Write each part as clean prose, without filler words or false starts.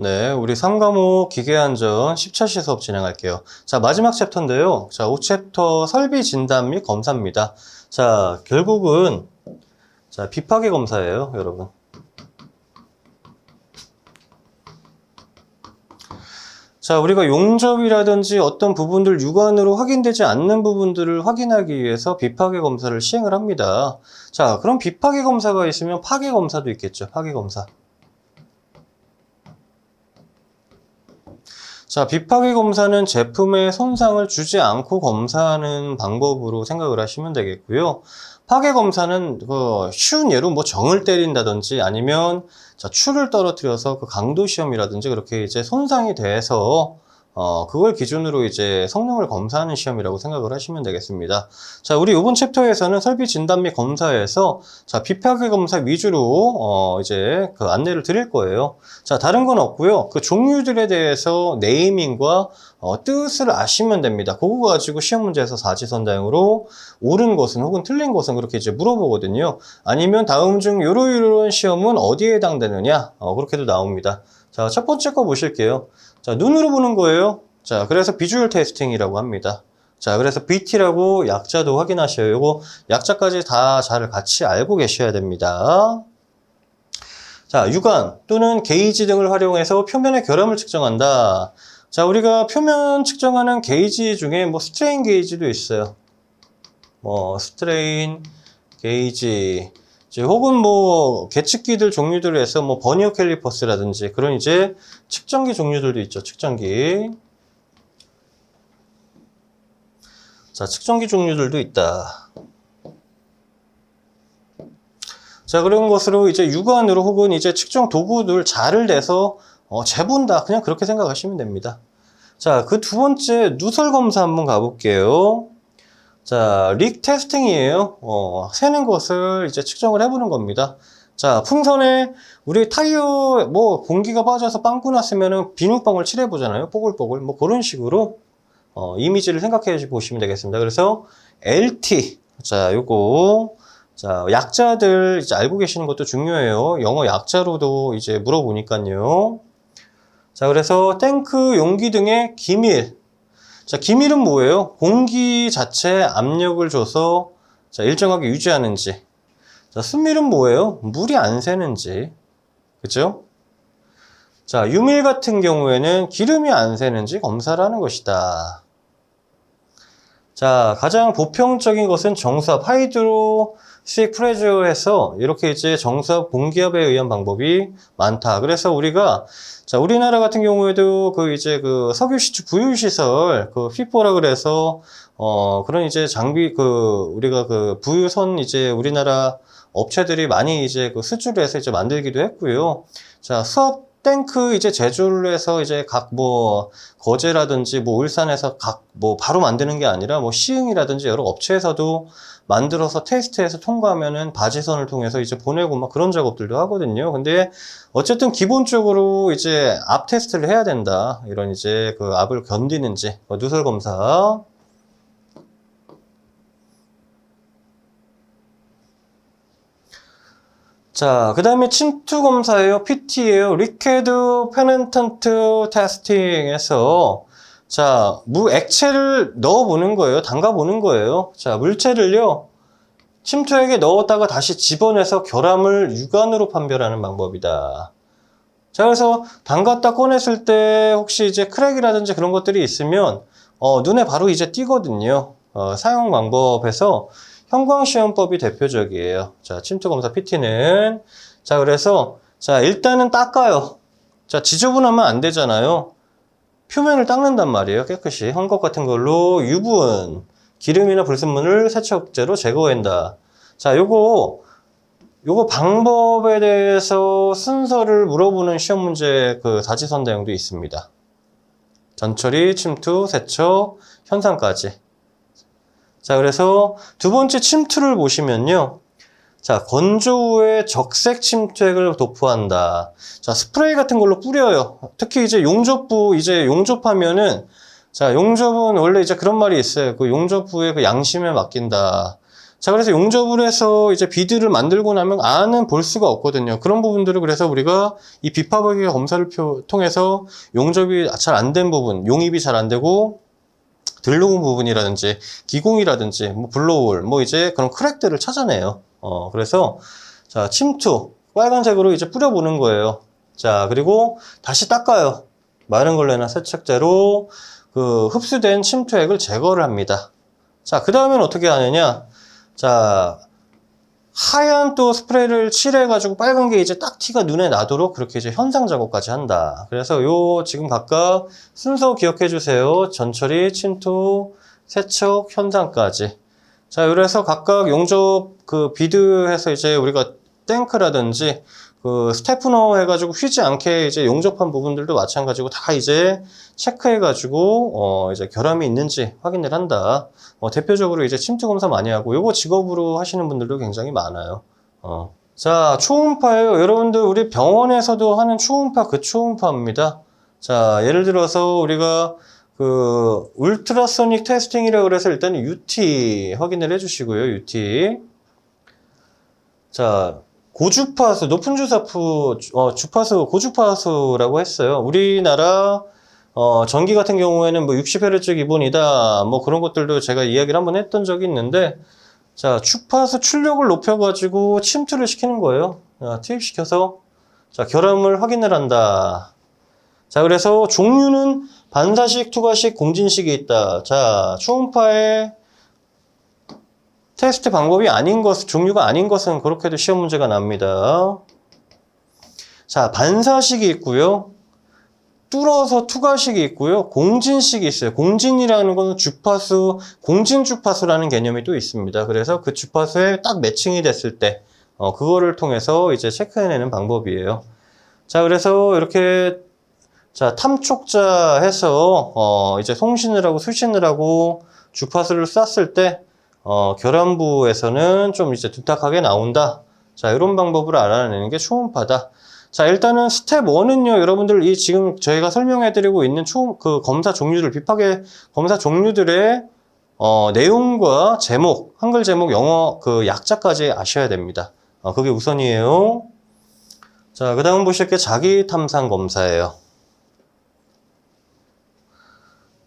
네, 우리 3과목 기계안전 10차시 수업 진행할게요. 자, 마지막 챕터인데요. 자, 5챕터 설비 진단 및 검사입니다. 자, 결국은 자, 비파괴 검사예요, 여러분. 자, 우리가 용접이라든지 어떤 부분들 육안으로 확인되지 않는 부분들을 확인하기 위해서 비파괴 검사를 시행을 합니다. 자, 그럼 비파괴 검사가 있으면 파괴 검사도 있겠죠, 파괴 검사. 자, 비파괴 검사는 제품에 손상을 주지 않고 검사하는 방법으로 생각을 하시면 되겠고요. 파괴 검사는 쉬운 예로 뭐 정을 때린다든지 아니면 자, 추를 떨어뜨려서 그 강도 시험이라든지 그렇게 이제 손상이 돼서 그걸 기준으로 이제 성능을 검사하는 시험이라고 생각을 하시면 되겠습니다. 자, 우리 이번 챕터에서는 설비 진단 및 검사에서 자, 비파괴 검사 위주로 이제 그 안내를 드릴 거예요. 자, 다른 건 없고요. 그 종류들에 대해서 네이밍과 뜻을 아시면 됩니다. 그거 가지고 시험 문제에서 사지선다형으로 옳은 것은 혹은 틀린 것은 그렇게 이제 물어보거든요. 아니면 다음 중 요런 시험은 어디에 해당되느냐? 그렇게도 나옵니다. 자, 첫 번째 거 보실게요. 자, 눈으로 보는 거예요. 자, 그래서 비주얼 테스팅이라고 합니다. 자, 그래서 BT라고 약자도 확인하셔요. 요거 약자까지 다 잘 같이 알고 계셔야 됩니다. 자, 육안 또는 게이지 등을 활용해서 표면의 결함을 측정한다. 자, 우리가 표면 측정하는 게이지 중에 뭐 스트레인 게이지도 있어요. 뭐 스트레인 게이지 이제 혹은 뭐 계측기들 종류들을 해서 뭐 버니어 캘리퍼스라든지 그런 이제 측정기 종류들도 있죠. 측정기. 자, 측정기 종류들도 있다. 자, 그런 것으로 이제 육안으로 혹은 이제 측정 도구들 자를 대서 재본다. 그냥 그렇게 생각하시면 됩니다. 자, 그 두 번째 누설 검사 한번 가볼게요. 자, 릭 테스팅이에요. 새는 것을 이제 측정을 해보는 겁니다. 자, 풍선에 우리 타이어 뭐 공기가 빠져서 빵꾸 났으면은 비눗방울 칠해보잖아요. 뽀글뽀글. 뭐 그런 식으로 이미지를 생각해 보시면 되겠습니다. 그래서 LT. 자, 요거. 자, 약자들 이제 알고 계시는 것도 중요해요. 영어 약자로도 이제 물어보니까요. 자, 그래서 탱크, 용기 등의 기밀. 자, 기밀은 뭐예요? 공기 자체에 압력을 줘서 자, 일정하게 유지하는지. 자, 순밀은 뭐예요? 물이 안 새는지. 그죠? 자, 유밀 같은 경우에는 기름이 안 새는지 검사를 하는 것이다. 자, 가장 보편적인 것은 정수압, 하이드로스틱 프레저에서 이렇게 이제 정수압, 공기압에 의한 방법이 많다. 그래서 우리가 자, 우리나라 같은 경우에도 그 이제 그 석유시추 부유시설, 그 휘포라 그래서, 그런 이제 장비, 우리가 그 부유선 이제 우리나라 업체들이 많이 이제 그 수주를 해서 이제 만들기도 했고요. 자, 수압 탱크 이제 제조를 해서 이제 각 뭐 거제라든지 뭐 울산에서 각 뭐 바로 만드는 게 아니라 뭐 시흥이라든지 여러 업체에서도 만들어서 테스트해서 통과하면은 바지선을 통해서 이제 보내고 막 그런 작업들도 하거든요. 근데 어쨌든 기본적으로 이제 압 테스트를 해야 된다. 이런 이제 그 압을 견디는지 누설 검사. 자, 그 다음에 침투 검사예요. PT예요. 리퀘드 페넨턴트 테스팅에서 자, 액체를 넣어보는 거예요. 담가보는 거예요. 자, 물체를요. 침투액에 넣었다가 다시 집어내서 결함을 육안으로 판별하는 방법이다. 자, 그래서 담갔다 꺼냈을 때 혹시 이제 크랙이라든지 그런 것들이 있으면 눈에 바로 이제 띄거든요. 사용 방법에서 형광시험법이 대표적이에요. 자, 침투검사 PT는 자, 그래서 자, 일단은 닦아요. 자, 지저분하면 안 되잖아요. 표면을 닦는단 말이에요. 깨끗이 헝겊 같은 걸로 유분, 기름이나 불순물을 세척제로 제거한다. 자, 요거 방법에 대해서 순서를 물어보는 시험 문제 그 사지선다형도 있습니다. 전처리, 침투, 세척, 현상까지. 자, 그래서 두 번째 침투를 보시면요. 자, 건조 후에 적색 침투액을 도포한다. 자, 스프레이 같은 걸로 뿌려요. 특히 이제 용접부, 이제 용접하면은, 자, 용접은 원래 이제 그런 말이 있어요. 그 용접부의 그 양심에 맡긴다. 자, 그래서 용접을 해서 이제 비드를 만들고 나면 안은 볼 수가 없거든요. 그런 부분들을 그래서 우리가 이 비파괴 검사를 통해서 용접이 잘 안 된 부분, 용입이 잘 안 되고 들러온 부분이라든지 기공이라든지 뭐 블로홀 뭐 이제 그런 크랙들을 찾아내요. 그래서 자, 침투 빨간색으로 이제 뿌려보는 거예요. 자, 그리고 다시 닦아요. 마른 걸레나 세척제로 그 흡수된 침투액을 제거를 합니다. 자, 그 다음엔 어떻게 하느냐? 자, 하얀 또 스프레이를 칠해가지고 빨간 게 이제 딱 티가 눈에 나도록 그렇게 이제 현상 작업까지 한다. 그래서 요 지금 각각 순서 기억해 주세요. 전처리, 침투, 세척, 현상까지. 자, 그래서 각각 용접 그 비드해서 이제 우리가 탱크라든지 그 스테프너 해가지고 휘지 않게 이제 용접한 부분들도 마찬가지고 다 이제 체크해가지고 이제 결함이 있는지 확인을 한다. 대표적으로 이제 침투 검사 많이 하고 요거 직업으로 하시는 분들도 굉장히 많아요. 자, 초음파예요. 여러분들 우리 병원에서도 하는 초음파 그 초음파입니다. 자, 예를 들어서 우리가 그 울트라소닉 테스팅이라고 그래서 일단 UT 확인을 해주시고요. UT. 자. 고주파수, 높은 주파수, 고주파수라고 했어요. 우리나라, 전기 같은 경우에는 뭐 60Hz 기본이다. 뭐 그런 것들도 제가 이야기를 한번 했던 적이 있는데, 자, 주파수 출력을 높여가지고 침투를 시키는 거예요. 투입시켜서, 자, 결함을 확인을 한다. 자, 그래서 종류는 반사식, 투과식, 공진식이 있다. 자, 초음파에 테스트 방법이 아닌 것, 종류가 아닌 것은 그렇게도 시험 문제가 납니다. 자, 반사식이 있고요. 뚫어서 투과식이 있고요. 공진식이 있어요. 공진이라는 것은 주파수, 공진 주파수라는 개념이 또 있습니다. 그래서 그 주파수에 딱 매칭이 됐을 때, 그거를 통해서 이제 체크해내는 방법이에요. 자, 그래서 이렇게, 자, 탐촉자 해서, 이제 송신을 하고 수신을 하고 주파수를 쐈을 때, 결함부에서는 좀 이제 두탁하게 나온다. 자, 이런 방법을 알아내는 게 초음파다. 자, 일단은 스텝 1은요, 여러분들 이 지금 저희가 설명해드리고 있는 그 검사 종류들, 비파괴 검사 종류들의, 내용과 제목, 한글 제목, 영어 그 약자까지 아셔야 됩니다. 그게 우선이에요. 자, 그 다음 보실 게 자기 탐상 검사예요.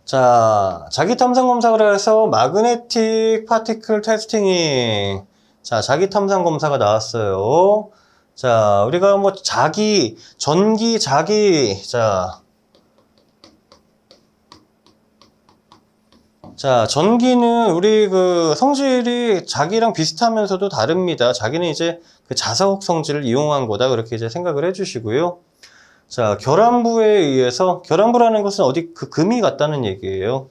자, 자기 탐상 검사를 해서 마그네틱 파티클 테스팅이 자, 자기 탐상 검사가 나왔어요. 자, 우리가 뭐 자기, 전기, 자기, 자, 전기는 우리 그 성질이 자기랑 비슷하면서도 다릅니다. 자기는 이제 그 자석 성질을 이용한 거다. 그렇게 이제 생각을 해주시고요. 자, 결함부에 의해서, 결함부라는 것은 어디 그 금이 같다는 얘기예요.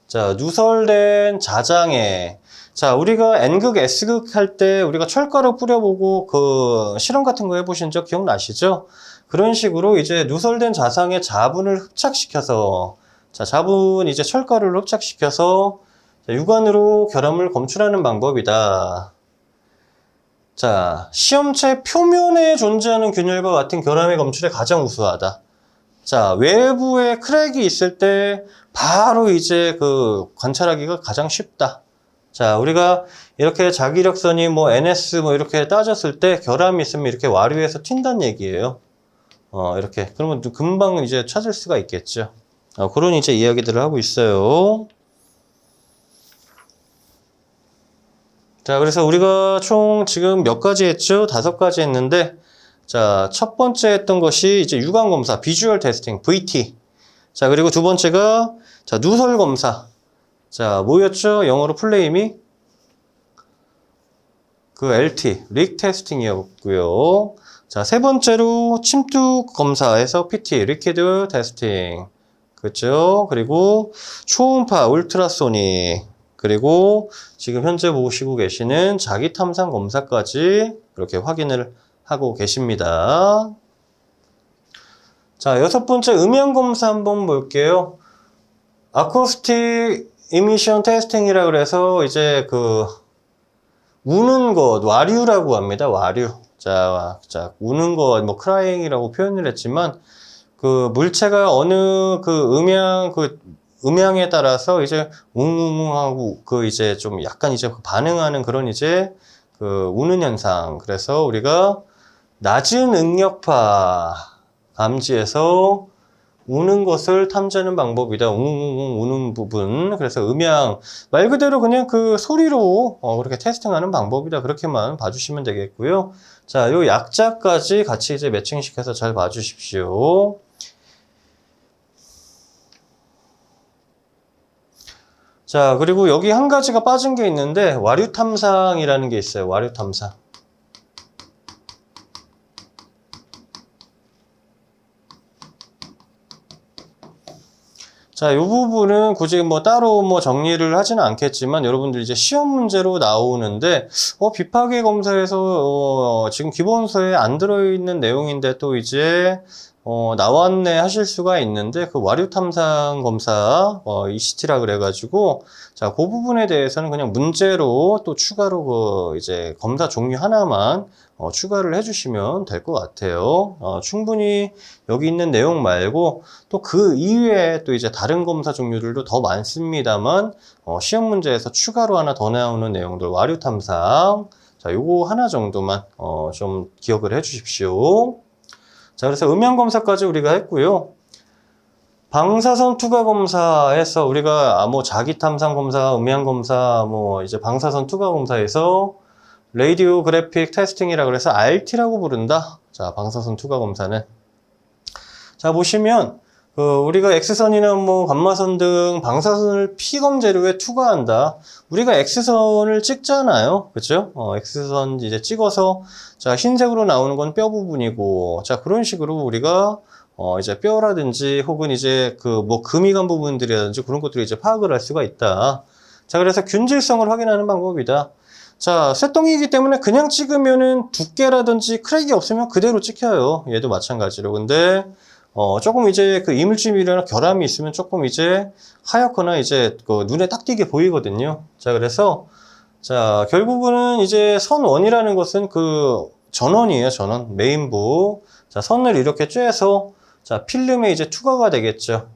자, 누설된 자장에, 자, 우리가 N극, S극 할 때 우리가 철가루 뿌려보고 그 실험 같은 거 해보신 적 기억나시죠? 그런 식으로 이제 누설된 자상에 자분을 흡착시켜서, 자, 자분 이제 철가루를 흡착시켜서 육안으로 결함을 검출하는 방법이다. 자, 시험체 표면에 존재하는 균열과 같은 결함의 검출에 가장 우수하다. 자, 외부에 크랙이 있을 때 바로 이제 그 관찰하기가 가장 쉽다. 자, 우리가 이렇게 자기력선이 뭐 NS 뭐 이렇게 따졌을 때 결함이 있으면 이렇게 와류해서 튄다는 얘기예요. 이렇게. 그러면 금방 이제 찾을 수가 있겠죠. 그런 이제 이야기들을 하고 있어요. 자, 그래서 우리가 총 지금 몇 가지 했죠? 5가지 했는데, 자, 첫 번째 했던 것이 이제 육안검사, 비주얼 테스팅, VT. 자, 그리고 두 번째가, 자, 누설검사. 자, 뭐였죠? 영어로 플레임이? 그 LT, 릭 테스팅이었고요. 자, 세 번째로 침투 검사에서 PT, 리퀴드 테스팅. 그렇죠? 그리고 초음파, 울트라소닉. 그리고 지금 현재 보시고 계시는 자기 탐상 검사까지 그렇게 확인을 하고 계십니다. 자, 6번째 음향 검사 한번 볼게요. 아쿠스틱 이미션 테스팅이라 그래서 이제 그 우는 것, 와류라고 합니다. 와류. 자, 우는 것, 뭐 크라잉이라고 표현을 했지만 그 물체가 어느 그 음향 그 음향에 따라서 이제 웅웅하고 그 이제 좀 약간 이제 반응하는 그런 이제 그 우는 현상. 그래서 우리가 낮은 응력파 감지해서 우는 것을 탐지하는 방법이다. 웅웅웅 우는 부분. 그래서 음향 말 그대로 그냥 그 소리로 그렇게 테스팅하는 방법이다. 그렇게만 봐주시면 되겠고요. 자, 요 약자까지 같이 이제 매칭시켜서 잘 봐주십시오. 자, 그리고 여기 한 가지가 빠진 게 있는데 와류 탐상이라는 게 있어요. 와류 탐상. 자, 이 부분은 굳이 뭐 따로 뭐 정리를 하지는 않겠지만 여러분들 이제 시험 문제로 나오는데 비파괴 검사에서 지금 기본서에 안 들어있는 내용인데 또 이제 나왔네 하실 수가 있는데 그 와류 탐상 검사 ECT라 그래가지고 자, 그 부분에 대해서는 그냥 문제로 또 추가로 그 이제 검사 종류 하나만 추가를 해주시면 될 것 같아요. 충분히 여기 있는 내용 말고 또 그 이외에 또 이제 다른 검사 종류들도 더 많습니다만 시험 문제에서 추가로 하나 더 나오는 내용들 와류 탐상 자, 요거 하나 정도만 좀 기억을 해 주십시오. 자, 그래서 음향 검사까지 우리가 했고요. 방사선 투과 검사에서 우리가 뭐 자기 탐상 검사, 음향 검사, 뭐 이제 방사선 투과 검사에서 레이디오 그래픽 테스팅이라 그래서 RT라고 부른다. 자, 방사선 투과 검사는 자, 보시면 우리가 X선이나 뭐 감마선 등 방사선을 피검 재료에 투과한다. 우리가 X선을 찍잖아요. 그죠? X선 이제 찍어서 자, 흰색으로 나오는 건 뼈 부분이고 자, 그런 식으로 우리가 이제 뼈라든지 혹은 이제 그 뭐 금이 간 부분들이라든지 그런 것들을 이제 파악을 할 수가 있다. 자, 그래서 균질성을 확인하는 방법이다. 자, 쇳덩이이기 때문에 그냥 찍으면은 두께라든지 크랙이 없으면 그대로 찍혀요. 얘도 마찬가지로. 근데 조금 이제 그 이물질이나 결함이 있으면 조금 이제 하얗거나 이제 그 눈에 딱 띄게 보이거든요. 자, 그래서 자, 결국은 이제 선원이라는 것은 그 전원이에요. 전원. 메인부. 자, 선을 이렇게 쬐서 자, 필름에 이제 투과가 되겠죠.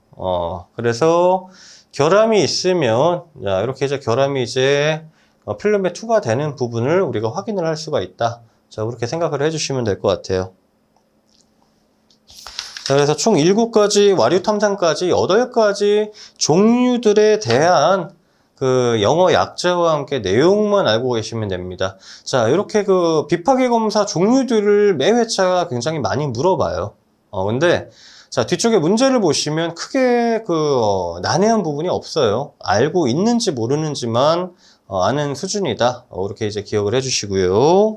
그래서 결함이 있으면 자, 이렇게 이제 결함이 이제 필름에 투과되는 부분을 우리가 확인을 할 수가 있다. 자, 그렇게 생각을 해주시면 될 것 같아요. 자, 그래서 총 7가지 와류 탐상까지 8가지 종류들에 대한 그 영어 약자와 함께 내용만 알고 계시면 됩니다. 자, 이렇게 그 비파괴 검사 종류들을 매 회차 굉장히 많이 물어봐요. 근데 자, 뒤쪽에 문제를 보시면 크게 그 난해한 부분이 없어요. 알고 있는지 모르는지만 아는 수준이다. 이렇게 이제 기억을 해주시고요.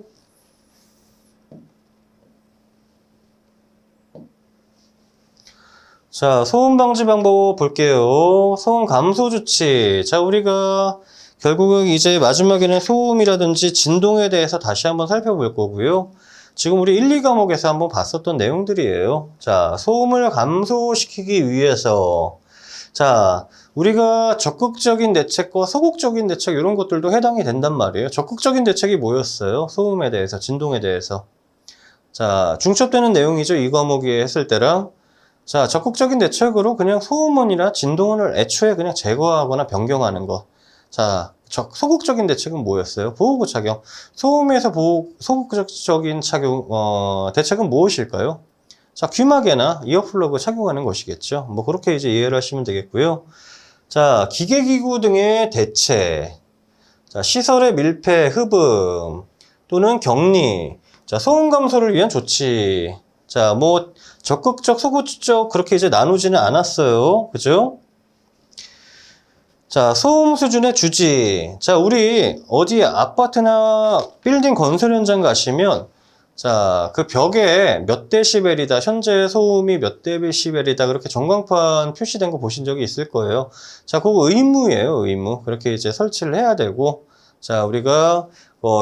자, 소음 방지 방법 볼게요. 소음 감소 조치. 자, 우리가 결국은 이제 마지막에는 소음이라든지 진동에 대해서 다시 한번 살펴볼 거고요. 지금 우리 1, 2과목에서 한번 봤었던 내용들이에요. 자, 소음을 감소시키기 위해서 자, 우리가 적극적인 대책과 소극적인 대책 이런 것들도 해당이 된단 말이에요. 적극적인 대책이 뭐였어요? 소음에 대해서, 진동에 대해서. 자, 중첩되는 내용이죠. 이 과목이 했을 때랑. 자, 적극적인 대책으로 그냥 소음원이나 진동원을 애초에 그냥 제거하거나 변경하는 거. 자, 소극적인 대책은 뭐였어요? 보호구 착용. 소음에서 소극적인 착용, 대책은 무엇일까요? 자, 귀마개나 이어플러그 착용하는 것이겠죠. 뭐, 그렇게 이제 이해를 하시면 되겠고요. 자, 기계기구 등의 대체. 자, 시설의 밀폐, 흡음, 또는 격리. 자, 소음 감소를 위한 조치. 자, 뭐, 적극적, 소극적, 그렇게 이제 나누지는 않았어요. 그죠? 자, 소음 수준의 주지. 자, 우리 어디 아파트나 빌딩 건설 현장 가시면 자, 그 벽에 몇 데시벨이다, 현재 소음이 몇 데시벨이다, 그렇게 전광판 표시된 거 보신 적이 있을 거예요. 자, 그거 의무예요, 의무. 그렇게 이제 설치를 해야 되고, 자, 우리가,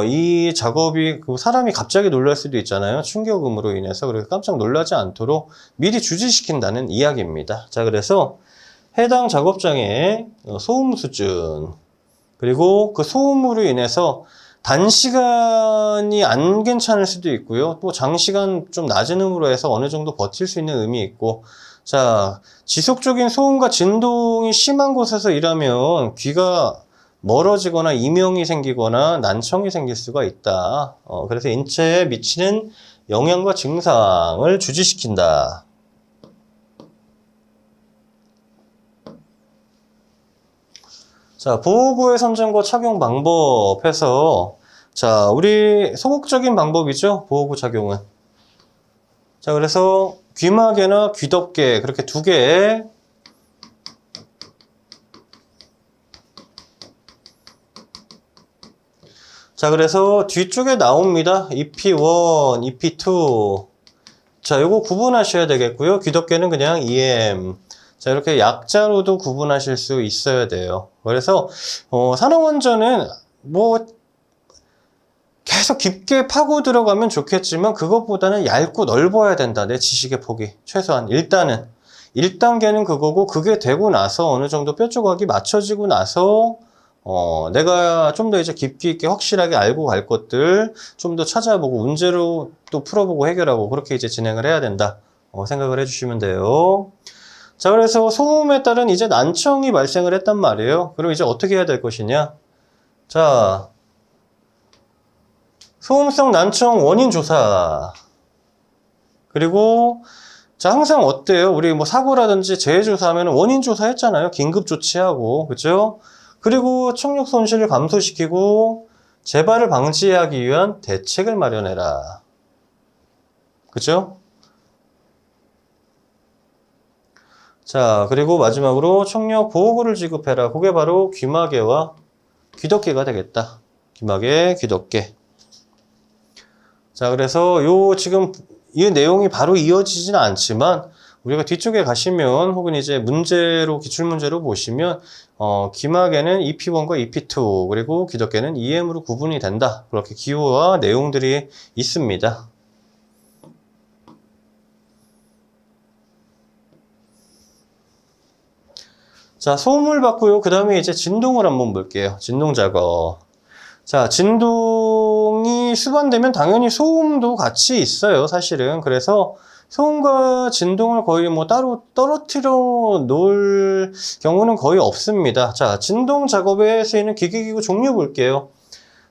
이 작업이, 사람이 갑자기 놀랄 수도 있잖아요. 충격음으로 인해서. 그래서 깜짝 놀라지 않도록 미리 주지시킨다는 이야기입니다. 자, 그래서 해당 작업장의 소음 수준, 그리고 그 소음으로 인해서 단시간이 안 괜찮을 수도 있고요. 또 장시간 좀 낮은 음으로 해서 어느 정도 버틸 수 있는 음이 있고, 자, 지속적인 소음과 진동이 심한 곳에서 일하면 귀가 멀어지거나 이명이 생기거나 난청이 생길 수가 있다. 그래서 인체에 미치는 영향과 증상을 주지시킨다. 자, 보호구의 선정과 착용 방법에서, 자, 우리 소극적인 방법이죠. 보호구 착용은. 자, 그래서 귀마개나 귀덮개, 그렇게 두 개. 자, 그래서 뒤쪽에 나옵니다. EP1, EP2. 자, 요거 구분하셔야 되겠고요. 귀덮개는 그냥 EM. 자, 이렇게 약자로도 구분하실 수 있어야 돼요. 그래서, 산업원전은 뭐, 계속 깊게 파고 들어가면 좋겠지만, 그것보다는 얇고 넓어야 된다. 내 지식의 폭이. 최소한. 일단은. 1단계는 그거고, 그게 되고 나서 어느 정도 뼈 조각이 맞춰지고 나서, 내가 좀 더 이제 깊이 있게 확실하게 알고 갈 것들 좀 더 찾아보고 문제로 또 풀어보고 해결하고 그렇게 이제 진행을 해야 된다. 생각을 해주시면 돼요. 자, 그래서 소음에 따른 이제 난청이 발생을 했단 말이에요. 그럼 이제 어떻게 해야 될 것이냐? 자, 소음성 난청 원인 조사. 그리고 자, 항상 어때요? 우리 뭐 사고라든지 재해 조사하면 원인 조사했잖아요. 긴급 조치하고, 그죠? 그리고 청력 손실을 감소시키고 재발을 방지하기 위한 대책을 마련해라. 그죠? 자, 그리고 마지막으로 청력 보호구를 지급해라. 그게 바로 귀마개와 귀덮개가 되겠다. 귀마개, 귀덮개. 자, 그래서 지금 이 내용이 바로 이어지지는 않지만 우리가 뒤쪽에 가시면 혹은 이제 문제로 기출문제로 보시면 귀마개는 EP1과 EP2 그리고 귀덮개는 EM으로 구분이 된다. 그렇게 기호와 내용들이 있습니다. 자, 소음을 봤고요. 그 다음에 이제 진동을 한번 볼게요. 진동 작업. 자, 진동이 수반되면 당연히 소음도 같이 있어요. 사실은. 그래서 소음과 진동을 거의 뭐 따로 떨어뜨려 놓을 경우는 거의 없습니다. 자, 진동 작업에 쓰이는 기기기구 종류 볼게요.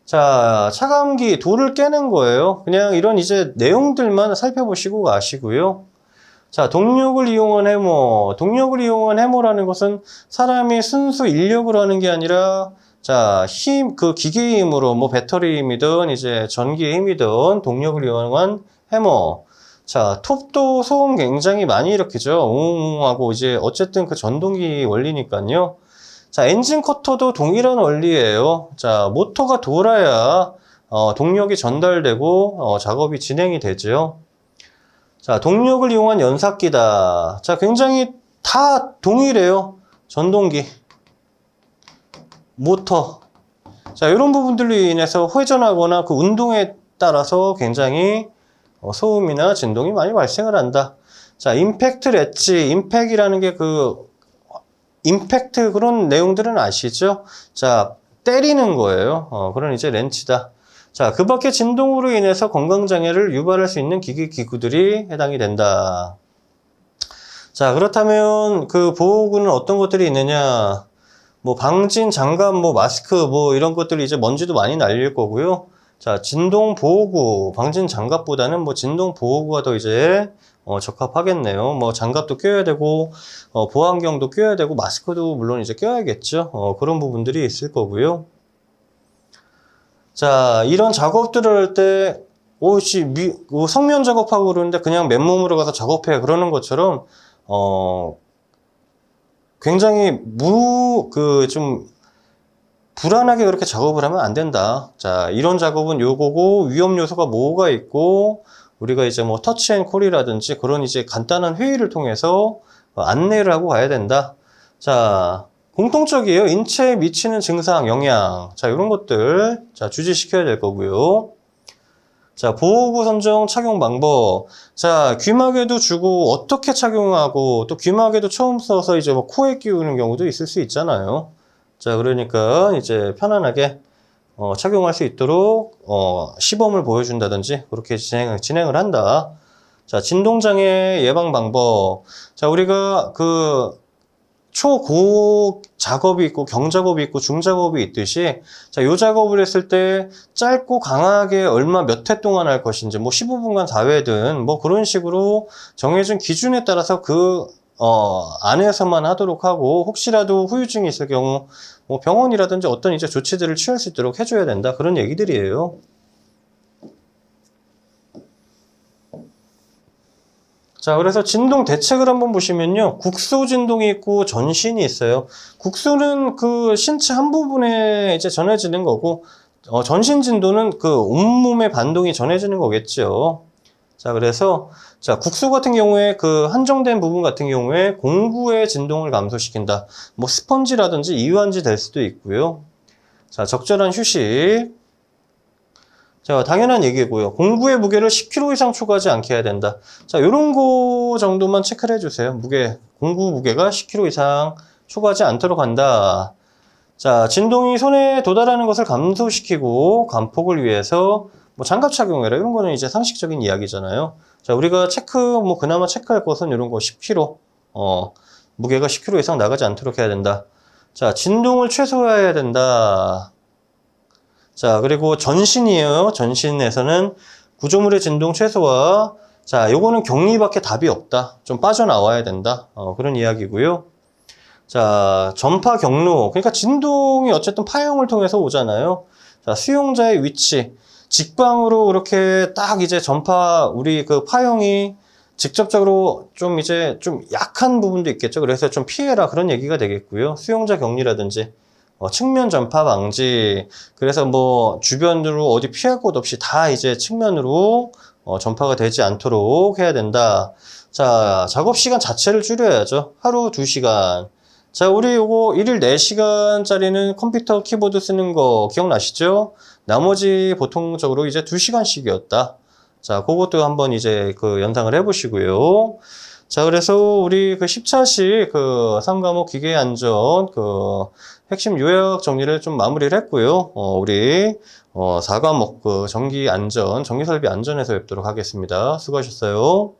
자, 차감기, 돌을 깨는 거예요. 그냥 이런 이제 내용들만 살펴보시고 가시고요. 자, 동력을 이용한 해머. 동력을 이용한 해머라는 것은 사람이 순수 인력으로 하는 게 아니라 자, 그 기계의 힘으로 뭐 배터리 힘이든 이제 전기의 힘이든 동력을 이용한 해머. 자, 톱도 소음 굉장히 많이 일으키죠. 웅웅하고 이제 어쨌든 그 전동기 원리니까요. 자, 엔진 커터도 동일한 원리예요. 자, 모터가 돌아야 동력이 전달되고 작업이 진행이 되죠. 자, 동력을 이용한 연삭기다. 자, 굉장히 다 동일해요. 전동기, 모터. 자, 이런 부분들로 인해서 회전하거나 그 운동에 따라서 굉장히 소음이나 진동이 많이 발생을 한다. 자, 임팩트 렛지, 임팩이라는 게 임팩트 그런 내용들은 아시죠? 자, 때리는 거예요. 그런 이제 렌치다. 자, 그 밖에 진동으로 인해서 건강장애를 유발할 수 있는 기구들이 해당이 된다. 자, 그렇다면 그 보호구는 어떤 것들이 있느냐? 뭐 방진, 장갑, 뭐 마스크, 뭐 이런 것들이 이제 먼지도 많이 날릴 거고요. 자, 진동 보호구, 방진 장갑보다는 뭐 진동 보호구가 더 이제 적합하겠네요. 뭐 장갑도 껴야 되고, 보안경도 껴야 되고, 마스크도 물론 이제 껴야겠죠. 그런 부분들이 있을 거고요. 자, 이런 작업들을 할 때, 성면 작업하고 그러는데 그냥 맨몸으로 가서 작업해 그러는 것처럼, 굉장히 좀 불안하게 그렇게 작업을 하면 안 된다. 자, 이런 작업은 요거고, 위험 요소가 뭐가 있고, 우리가 이제 뭐 터치앤콜이라든지 그런 이제 간단한 회의를 통해서 안내를 하고 가야 된다. 자, 공통적이에요. 인체에 미치는 증상, 영향. 자, 이런 것들. 자, 주지시켜야 될 거고요. 자, 보호구 선정 착용 방법. 자, 귀마개도 주고 어떻게 착용하고 또 귀마개도 처음 써서 이제 뭐 코에 끼우는 경우도 있을 수 있잖아요. 자, 그러니까 이제 편안하게 착용할 수 있도록 시범을 보여준다든지 그렇게 진행을 한다. 자, 진동장애 예방 방법. 자, 우리가 그 초고 작업이 있고 경작업이 있고 중작업이 있듯이, 자, 요 작업을 했을 때 짧고 강하게 얼마 몇 회 동안 할 것인지, 뭐 15분간 4회든 뭐 그런 식으로 정해진 기준에 따라서 그 안에서만 하도록 하고, 혹시라도 후유증이 있을 경우 뭐 병원이라든지 어떤 이제 조치들을 취할 수 있도록 해줘야 된다, 그런 얘기들이에요. 자, 그래서 진동 대책을 한번 보시면요. 국소 진동이 있고 전신이 있어요. 국소는 그 신체 한 부분에 이제 전해지는 거고, 전신 진도는 그 온몸의 반동이 전해지는 거겠죠. 자, 그래서, 자, 국소 같은 경우에 그 한정된 부분 같은 경우에 공구의 진동을 감소시킨다. 뭐 스펀지라든지 이완지 될 수도 있고요. 자, 적절한 휴식. 자, 당연한 얘기고요. 공구의 무게를 10kg 이상 초과하지 않게 해야 된다. 자, 요런 거 정도만 체크를 해주세요. 공구 무게가 10kg 이상 초과하지 않도록 한다. 자, 진동이 손에 도달하는 것을 감소시키고 감폭을 위해서 뭐 장갑 착용해라. 이런 거는 이제 상식적인 이야기잖아요. 자, 우리가 뭐 그나마 체크할 것은 이런 거 10kg. 무게가 10kg 이상 나가지 않도록 해야 된다. 자, 진동을 최소화해야 된다. 자, 그리고 전신이에요. 전신에서는 구조물의 진동 최소화. 자, 요거는 격리밖에 답이 없다. 좀 빠져나와야 된다. 그런 이야기고요. 자, 전파 경로. 그러니까 진동이 어쨌든 파형을 통해서 오잖아요. 자, 수용자의 위치. 직방으로 이렇게 딱 이제 우리 그 파형이 직접적으로 좀 약한 부분도 있겠죠. 그래서 좀 피해라. 그런 얘기가 되겠고요. 수용자 격리라든지. 측면 전파 방지. 그래서 뭐 주변으로 어디 피할 곳 없이 다 이제 측면으로 전파가 되지 않도록 해야 된다. 자, 작업 시간 자체를 줄여야죠. 하루 2시간. 자, 우리 요거 일일 4시간짜리는 컴퓨터 키보드 쓰는 거 기억나시죠? 나머지 보통적으로 이제 2시간씩이었다. 자, 그것도 한번 이제 그 연상을 해보시고요. 자, 그래서 우리 그 10차씩 그 3과목 기계 안전 그 핵심 요약 정리를 좀 마무리를 했고요. 우리 4과목 그 전기 설비 안전에서 뵙도록 하겠습니다. 수고하셨어요.